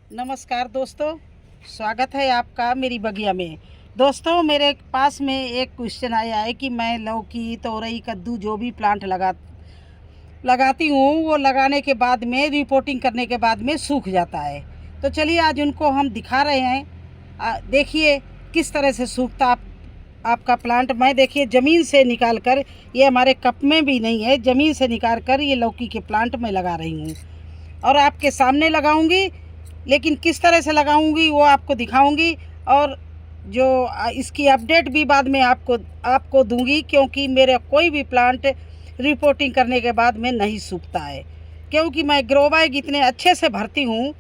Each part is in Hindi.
नमस्कार दोस्तों, स्वागत है आपका मेरी बगिया में। दोस्तों, मेरे पास में एक क्वेश्चन आया है कि मैं लौकी, तोरई, कद्दू जो भी प्लांट लगाती हूँ वो लगाने के बाद में रिपोर्टिंग करने के बाद में सूख जाता है। तो चलिए आज उनको हम दिखा रहे हैं। देखिए किस तरह से सूखता आपका प्लांट। मैं देखिए ज़मीन से निकाल कर, ये हमारे कप में भी नहीं है, ज़मीन से निकाल कर ये लौकी के प्लांट में लगा रही हूँ और आपके सामने लगाऊंगी। लेकिन किस तरह से लगाऊंगी वो आपको दिखाऊंगी और जो इसकी अपडेट भी बाद में आपको दूंगी, क्योंकि मेरा कोई भी प्लांट रिपोर्टिंग करने के बाद में नहीं सूखता है। क्योंकि मैं ग्रो बैग इतने अच्छे से भरती हूँ,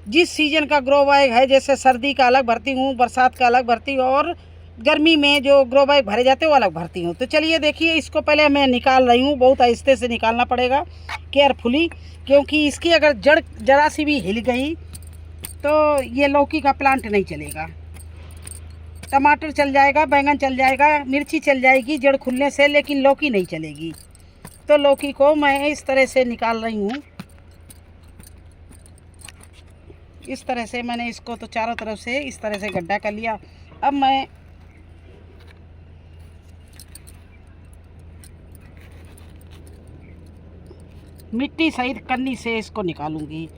जिस सीज़न का ग्रो बैग है, जैसे सर्दी का अलग भरती हूँ, बरसात का अलग भरती हूँ और गर्मी में जो ग्रो बैग भरे जाते हैं वो अलग भरती हूँ। तो चलिए देखिए, इसको पहले मैं निकाल रही हूँ। बहुत आहिस्ते से निकालना पड़ेगा, केयरफुली, क्योंकि इसकी अगर जड़ जरा सी भी हिल गई तो ये लौकी का प्लांट नहीं चलेगा। टमाटर चल जाएगा, बैंगन चल जाएगा, मिर्ची चल जाएगी जड़ खुलने से, लेकिन लौकी नहीं चलेगी। तो लौकी को मैं इस तरह से निकाल रही हूँ। इस तरह से मैंने इसको तो चारों तरफ से इस तरह से गड्ढा कर लिया। अब मैं मिट्टी सहित कन्नी से इसको निकालूंगी।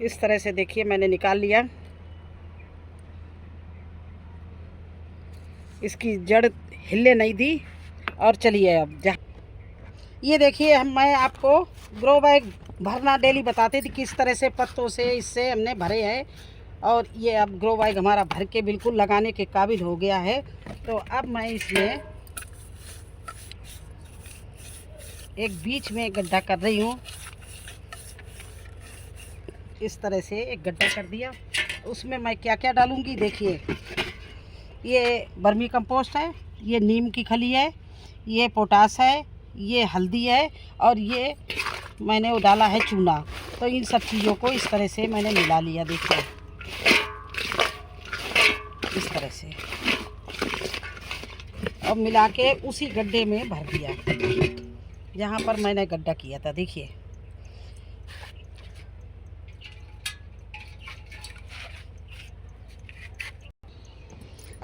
इस तरह से देखिए मैंने निकाल लिया। इसकी जड़ हिले नहीं दी। और चलिए अब ये देखिए, मैं आपको ग्रो बैग भरना डेली बताते थे किस तरह से पत्तों से इससे हमने भरे हैं। और ये अब ग्रो बैग हमारा भर के बिल्कुल लगाने के काबिल हो गया है। तो अब मैं इसमें एक बीच में एक गड्ढा कर रही हूँ। इस तरह से एक गड्ढा कर दिया। उसमें मैं क्या क्या डालूँगी देखिए। ये वर्मी कंपोस्ट है, ये नीम की खली है, ये पोटास है, ये हल्दी है और ये मैंने वो डाला है चूना। तो इन सब चीज़ों को इस तरह से मैंने मिला लिया। देखिए इस तरह से और मिला के उसी गड्ढे में भर दिया जहाँ पर मैंने गड्ढा किया था। देखिए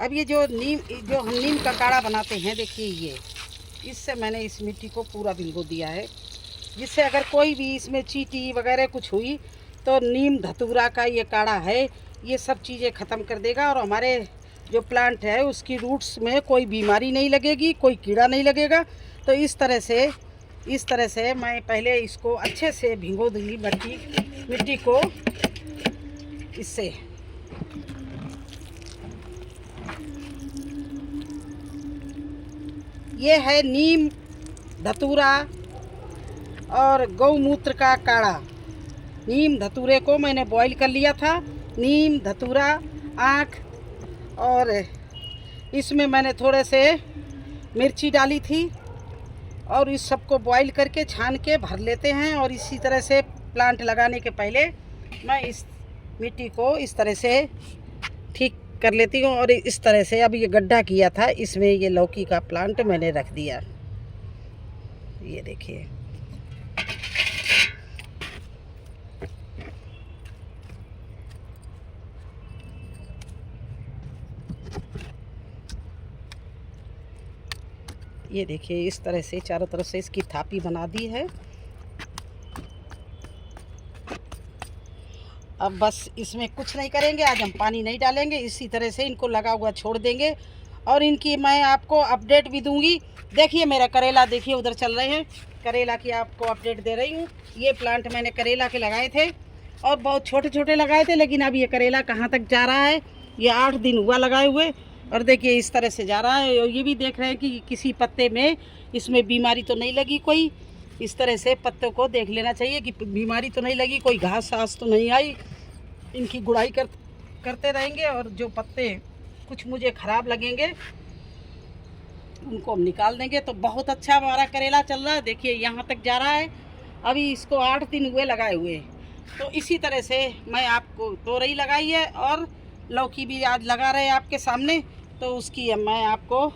अब ये जो हम नीम का काढ़ा बनाते हैं, देखिए ये इससे मैंने इस मिट्टी को पूरा भिगो दिया है, जिससे अगर कोई भी इसमें चींटी वगैरह कुछ हुई तो नीम धतूरा का ये काढ़ा है, ये सब चीज़ें ख़त्म कर देगा और हमारे जो प्लांट है उसकी रूट्स में कोई बीमारी नहीं लगेगी, कोई कीड़ा नहीं लगेगा। तो इस तरह से मैं पहले इसको अच्छे से भिगो दूँगी मिट्टी को इससे। ये है नीम धतूरा और गौमूत्र का काढ़ा। नीम धतूरे को मैंने बॉईल कर लिया था, नीम धतूरा, आँख, और इसमें मैंने थोड़े से मिर्ची डाली थी और इस सबको बॉईल करके छान के भर लेते हैं। और इसी तरह से प्लांट लगाने के पहले मैं इस मिट्टी को इस तरह से ठीक कर लेती हूँ। और इस तरह से अब ये गड्ढा किया था, इसमें ये लौकी का प्लांट मैंने रख दिया। ये देखिए ये देखिए इस तरह से चारों तरफ से इसकी थापी बना दी है। अब बस इसमें कुछ नहीं करेंगे, आज हम पानी नहीं डालेंगे, इसी तरह से इनको लगा हुआ छोड़ देंगे। और इनकी मैं आपको अपडेट भी दूंगी। देखिए मेरा करेला, देखिए उधर चल रहे हैं, करेला की आपको अपडेट दे रही हूँ। ये प्लांट मैंने करेला के लगाए थे और बहुत छोटे छोटे लगाए थे, लेकिन अब ये करेला कहाँ तक जा रहा है, ये 8 दिन हुआ लगाए हुए और देखिए इस तरह से जा रहा है। और ये भी देख रहे हैं कि किसी पत्ते में इसमें बीमारी तो नहीं लगी कोई। इस तरह से पत्तों को देख लेना चाहिए कि बीमारी तो नहीं लगी, कोई घास घास तो नहीं आई। इनकी गुड़ाई करते रहेंगे और जो पत्ते कुछ मुझे ख़राब लगेंगे उनको हम निकाल देंगे। तो बहुत अच्छा हमारा करेला चल रहा है। देखिए यहाँ तक जा रहा है, अभी इसको 8 दिन हुए लगाए हुए। तो इसी तरह से मैं आपको तोरई लगाई है और लौकी भी आज लगा रहे हैं आपके सामने। तो उसकी मैं आपको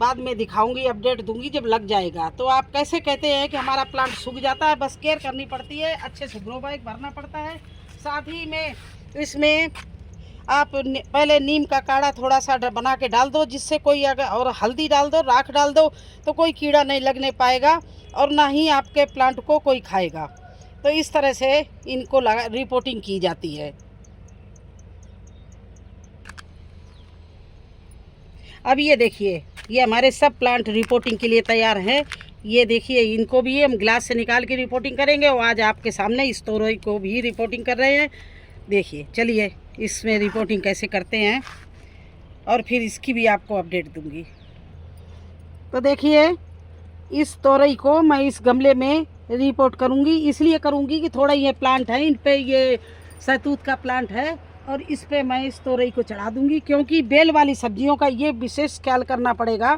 बाद में दिखाऊंगी, अपडेट दूंगी जब लग जाएगा। तो आप कैसे कहते हैं कि हमारा प्लांट सूख जाता है, बस केयर करनी पड़ती है, अच्छे से ग्रो बैग भरना पड़ता है। साथ ही में इसमें आप पहले नीम का काढ़ा थोड़ा सा बना के डाल दो, जिससे कोई अगर, और हल्दी डाल दो, राख डाल दो, तो कोई कीड़ा नहीं लगने पाएगा और ना ही आपके प्लांट को कोई खाएगा। तो इस तरह से इनको रिपोर्टिंग की जाती है। अब ये देखिए, ये हमारे सब प्लांट रिपोर्टिंग के लिए तैयार हैं। ये देखिए, इनको भी हम ग्लास से निकाल के रिपोर्टिंग करेंगे और आज आपके सामने इस तोरई को भी रिपोर्टिंग कर रहे हैं। देखिए, चलिए इसमें रिपोर्टिंग कैसे करते हैं और फिर इसकी भी आपको अपडेट दूंगी। तो देखिए, इस तोरई को मैं इस गमले में रिपोर्ट करूंगी, इसलिए करूंगी कि थोड़ा ये प्लांट है, इन पे ये शहतूत का प्लांट है और इस पे मैं इस तोरई को चढ़ा दूंगी। क्योंकि बेल वाली सब्जियों का ये विशेष ख्याल करना पड़ेगा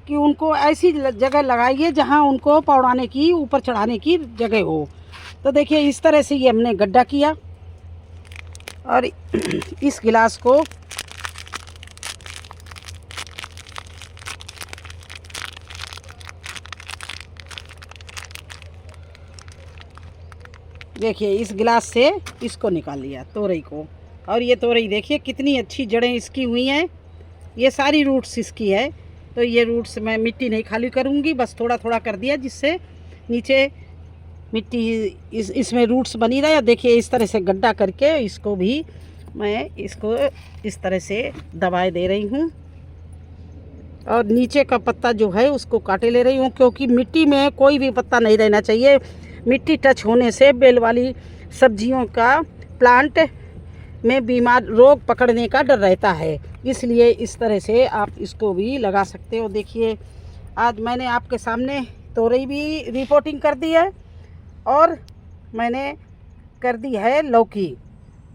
कि उनको ऐसी जगह लगाइए जहां उनको पौड़ाने की, ऊपर चढ़ाने की जगह हो। तो देखिए, इस तरह से ये हमने गड्ढा किया और इस गिलास को देखिए, इस गिलास से इसको निकाल लिया तोरई को। और ये तोरई देखिए कितनी अच्छी जड़ें इसकी हुई हैं, ये सारी रूट्स इसकी है। तो ये रूट्स मैं मिट्टी नहीं खाली करूँगी, बस थोड़ा थोड़ा कर दिया जिससे नीचे मिट्टी इसमें रूट्स बनी रहे। देखिए, इस तरह से गड्ढा करके इसको भी मैं इसको इस तरह से दबाए दे रही हूँ और नीचे का पत्ता जो है उसको काटे ले रही हूँ, क्योंकि मिट्टी में कोई भी पत्ता नहीं रहना चाहिए। मिट्टी टच होने से बेल वाली सब्जियों का प्लांट में बीमार रोग पकड़ने का डर रहता है, इसलिए इस तरह से आप इसको भी लगा सकते हो। देखिए, आज मैंने आपके सामने तोरई भी रिपोर्टिंग कर दी है और मैंने कर दी है लौकी।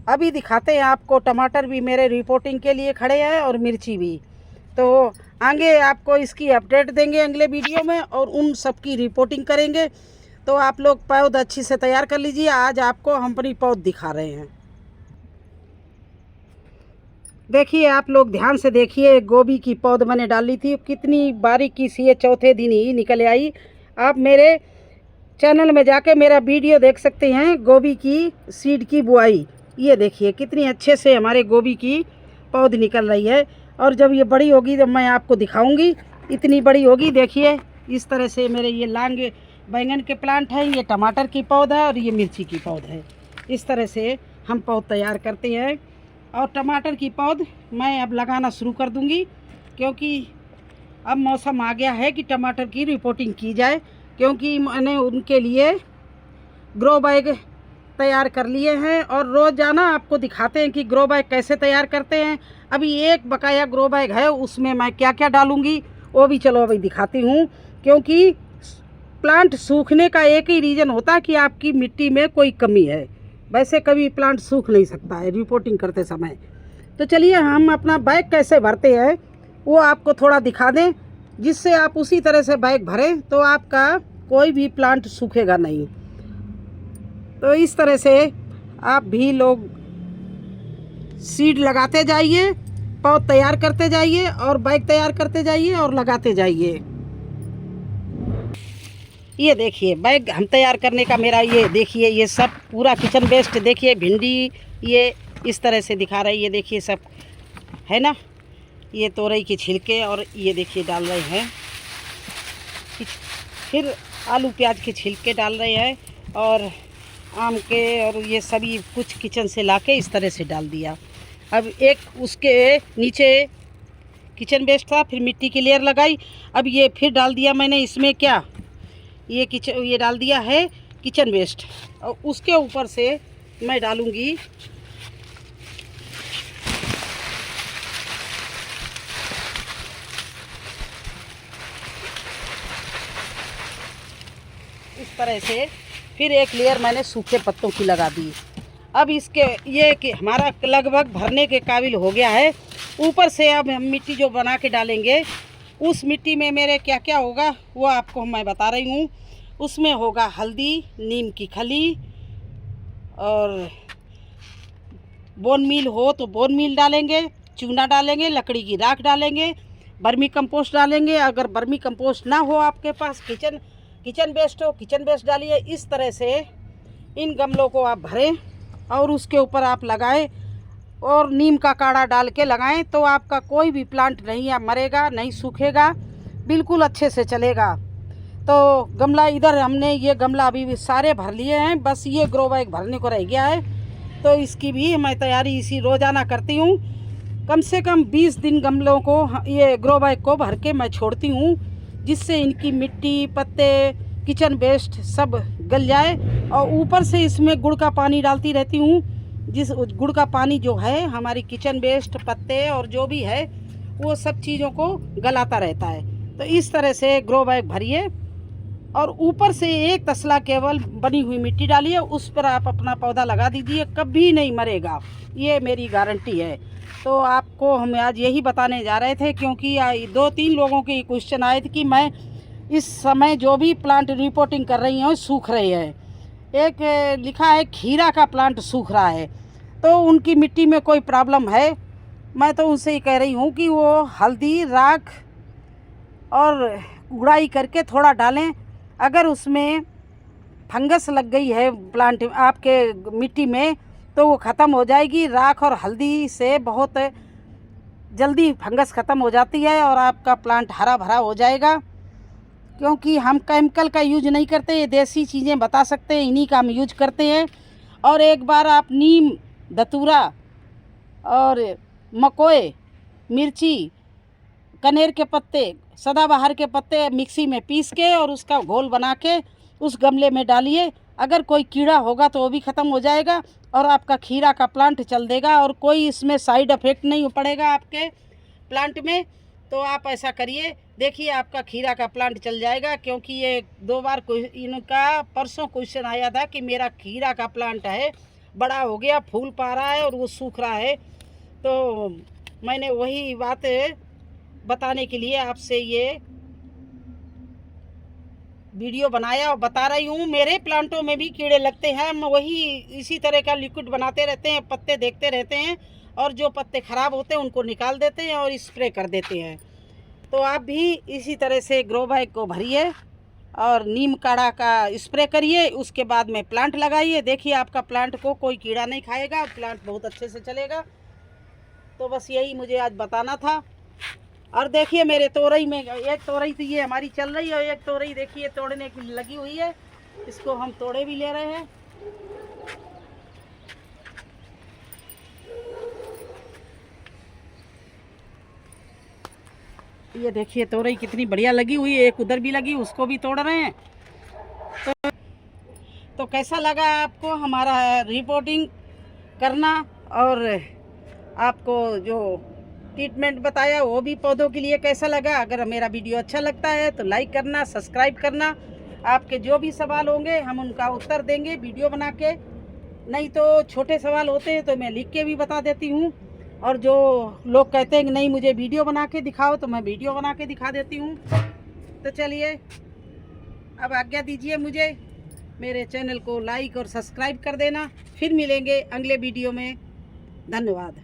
अभी दिखाते हैं आपको, टमाटर भी मेरे रिपोर्टिंग के लिए खड़े हैं और मिर्ची भी। तो आगे आपको इसकी अपडेट देंगे अगले वीडियो में और उन सब की रिपोर्टिंग करेंगे। तो आप लोग पौध अच्छी से तैयार कर लीजिए। आज आपको हम अपनी पौध दिखा रहे हैं। देखिए, आप लोग ध्यान से देखिए, गोभी की पौध मैंने डाली थी, कितनी बारीकी सी ये चौथे दिन ही निकल आई। आप मेरे चैनल में जाके मेरा वीडियो देख सकते हैं, गोभी की सीड की बुआई। ये देखिए कितनी अच्छे से हमारे गोभी की पौध निकल रही है और जब ये बड़ी होगी तो मैं आपको दिखाऊंगी, इतनी बड़ी होगी। देखिए, इस तरह से मेरे ये लांग बैंगन के प्लांट है, ये टमाटर की पौध है और ये मिर्ची की पौध है। इस तरह से हम पौध तैयार करते हैं और टमाटर की पौध मैं अब लगाना शुरू कर दूंगी, क्योंकि अब मौसम आ गया है कि टमाटर की रिपोर्टिंग की जाए। क्योंकि मैंने उनके लिए ग्रो बैग तैयार कर लिए हैं और रोज़ाना आपको दिखाते हैं कि ग्रो बैग कैसे तैयार करते हैं। अभी एक बकाया ग्रो बैग है, उसमें मैं क्या क्या डालूंगी वो भी चलो अभी दिखाती हूँ। क्योंकि प्लांट सूखने का एक ही रीज़न होता है कि आपकी मिट्टी में कोई कमी है, वैसे कभी प्लांट सूख नहीं सकता है रिपोर्टिंग करते समय। तो चलिए हम अपना बैग कैसे भरते हैं वो आपको थोड़ा दिखा दें, जिससे आप उसी तरह से बैग भरें तो आपका कोई भी प्लांट सूखेगा नहीं। तो इस तरह से आप भी लोग सीड लगाते जाइए, पौध तैयार करते जाइए और बैग तैयार करते जाइए और लगाते जाइए। ये देखिए, बैग हम तैयार करने का मेरा ये देखिए, ये सब पूरा किचन वेस्ट। देखिए भिंडी ये इस तरह से दिखा रही है, ये देखिए सब है ना, ये तोरई के छिलके और ये देखिए डाल रहे हैं, फिर आलू प्याज के छिलके डाल रहे हैं और आम के, और ये सभी कुछ किचन से लाके इस तरह से डाल दिया। अब एक उसके नीचे किचन वेस्ट था, फिर मिट्टी की लेयर लगाई। अब ये फिर डाल दिया मैंने इसमें क्या, ये डाल दिया है किचन वेस्ट और उसके ऊपर से मैं डालूंगी इस तरह से, फिर एक लेयर मैंने सूखे पत्तों की लगा दी। अब इसके ये कि हमारा लगभग भरने के काबिल हो गया है। ऊपर से अब हम मिट्टी जो बना के डालेंगे, उस मिट्टी में मेरे क्या क्या होगा वो आपको मैं बता रही हूँ। उसमें होगा हल्दी, नीम की खली, और बोन मील हो तो बोन मील डालेंगे, चूना डालेंगे, लकड़ी की राख डालेंगे, वर्मी कंपोस्ट डालेंगे। अगर वर्मी कंपोस्ट ना हो आपके पास, किचन वेस्ट हो, किचन वेस्ट डालिए। इस तरह से इन गमलों को आप भरें और उसके ऊपर आप लगाएं और नीम का काढ़ा डाल के लगाएं, तो आपका कोई भी प्लांट नहीं मरेगा, नहीं सूखेगा, बिल्कुल अच्छे से चलेगा। तो गमला इधर हमने ये गमला अभी सारे भर लिए हैं, बस ये ग्रो बैग भरने को रह गया है। तो इसकी भी मैं तैयारी इसी रोज़ाना करती हूँ। कम से कम 20 दिन गमलों को, ये ग्रो बैग को भर के मैं छोड़ती हूँ, जिससे इनकी मिट्टी, पत्ते, किचन वेस्ट सब गल जाए। और ऊपर से इसमें गुड़ का पानी डालती रहती हूँ, जिस गुड़ का पानी जो है हमारी किचन वेस्ट, पत्ते और जो भी है वो सब चीज़ों को गलाता रहता है। तो इस तरह से ग्रो बैग भरिए और ऊपर से एक तसला केवल बनी हुई मिट्टी डालिए, उस पर आप अपना पौधा लगा दीजिए, कभी नहीं मरेगा, ये मेरी गारंटी है। तो आपको हम आज यही बताने जा रहे थे, क्योंकि 2-3 लोगों के क्वेश्चन आए थे कि मैं इस समय जो भी प्लांट रिपोर्टिंग कर रही हूँ सूख रहे हैं। एक लिखा है खीरा का प्लांट सूख रहा है, तो उनकी मिट्टी में कोई प्रॉब्लम है। मैं तो उनसे ही कह रही हूँ कि वो हल्दी, राख और गुड़ाई करके थोड़ा डालें। अगर उसमें फंगस लग गई है प्लांट आपके मिट्टी में, तो वो ख़त्म हो जाएगी। राख और हल्दी से बहुत जल्दी फंगस ख़त्म हो जाती है और आपका प्लांट हरा भरा हो जाएगा। क्योंकि हम केमिकल का यूज नहीं करते, ये देसी चीज़ें बता सकते हैं, इन्हीं का हम यूज करते हैं। और एक बार आप नीम, धतूरा और मकोए, मिर्ची, कनेर के पत्ते, सदाबहार के पत्ते मिक्सी में पीस के और उसका घोल बना के उस गमले में डालिए। अगर कोई कीड़ा होगा तो वो भी ख़त्म हो जाएगा और आपका खीरा का प्लांट चल देगा और कोई इसमें साइड इफ़ेक्ट नहीं पड़ेगा आपके प्लांट में। तो आप ऐसा करिए, देखिए आपका खीरा का प्लांट चल जाएगा। क्योंकि ये 2 बार इनका परसों क्वेश्चन आया था कि मेरा खीरा का प्लांट है, बड़ा हो गया, फूल पा रहा है और वो सूख रहा है। तो मैंने वही बात बताने के लिए आपसे ये वीडियो बनाया और बता रही हूँ। मेरे प्लांटों में भी कीड़े लगते हैं, हम वही इसी तरह का लिक्विड बनाते रहते हैं, पत्ते देखते रहते हैं और जो पत्ते ख़राब होते हैं उनको निकाल देते हैं और स्प्रे कर देते हैं। तो आप भी इसी तरह से ग्रो बैग को भरिए और नीम काढ़ा का स्प्रे करिए, उसके बाद में प्लांट लगाइए। देखिए आपका प्लांट को कोई कीड़ा नहीं खाएगा, प्लांट बहुत अच्छे से चलेगा। तो बस यही मुझे आज बताना था। और देखिए मेरे तोरई में एक तोरई तो ये हमारी चल रही है और एक तोरई देखिए तोड़ने की लगी हुई है, इसको हम तोड़े भी ले रहे हैं। ये देखिए तोरई कितनी बढ़िया लगी हुई है, एक उधर भी लगी, उसको भी तोड़ रहे हैं। तो कैसा लगा आपको हमारा रिपोर्टिंग करना और आपको जो ट्रीटमेंट बताया वो भी पौधों के लिए कैसा लगा? अगर मेरा वीडियो अच्छा लगता है तो लाइक करना, सब्सक्राइब करना। आपके जो भी सवाल होंगे हम उनका उत्तर देंगे वीडियो बना के, नहीं तो छोटे सवाल होते हैं तो मैं लिख के भी बता देती हूँ। और जो लोग कहते हैं कि नहीं मुझे वीडियो बना के दिखाओ, तो मैं वीडियो बना के दिखा देती हूँ। तो चलिए अब आज्ञा दीजिए मुझे, मेरे चैनल को लाइक और सब्सक्राइब कर देना। फिर मिलेंगे अगले वीडियो में। धन्यवाद।